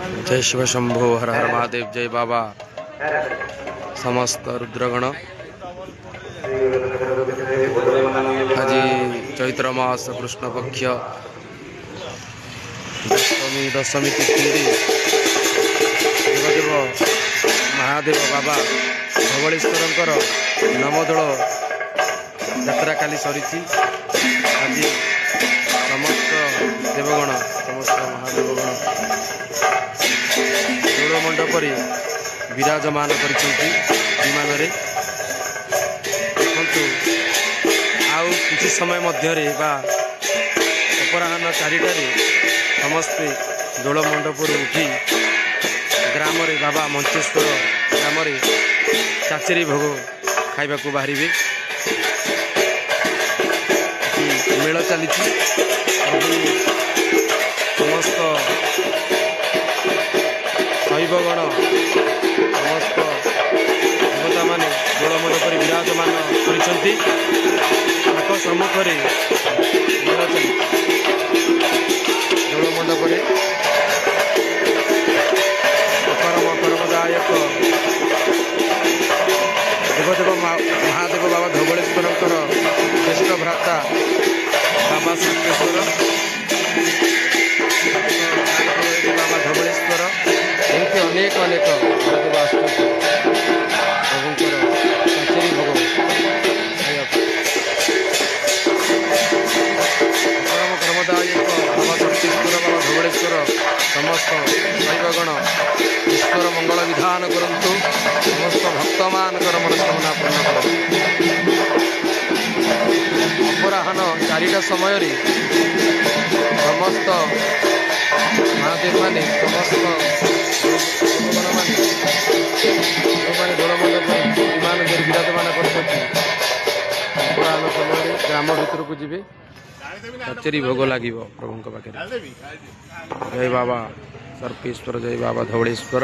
जय शिव शंभो हर हर महादेव। जय बाबा समस्त रुद्रगण। आज चैत्र मास कृष्ण पक्ष दशमी तिथि देवदेव महादेव बाबा धवलेश्वर नवदोल यात्रा काली सरी। आज समस्त देवगण समस्त महादेवगण दोल मंडप विराजमान कर विमान देखु आउ किसी समय मध्य अपराह्न 4टारे समस्ते दोल मंडप उठी ग्राम बाबा मंचेश्वर ग्राम चाचेरी भोग खाइबा बाहर मेल चली समस्त शैवगण समस्त देवता माने दोल मंडप विराजमान कर सम्मुख मेल चली दोल मंडप परम परमदायक देवदेव महादेव बाबा धवलेश्वर ज्येष्ठ भ्राता बाबा साकेश्वर बाबा धवलेश्वर एमती अनेक अनेक महादेव आसुच्च प्रभुंर चाचेरी भोग परम कर्मदायक बाबा साकेश्वर बाबा धवलेश्वर समस्त शैवगण ईश्वर मंगल विधान करंतु समस्त भक्त मानकर मनोकामना पूर्ण करंतु। अपराह्न 4टा समय समस्त महादेव माने समस्त भगवान माने दोल मंडप विमान विराजमान कर अपराह्न समय ग्राम भितर को जी कचेरी भोग लगे प्रभु पाखे। जय बाबा सर्पेश्वर जय बाबा धवलेश्वर।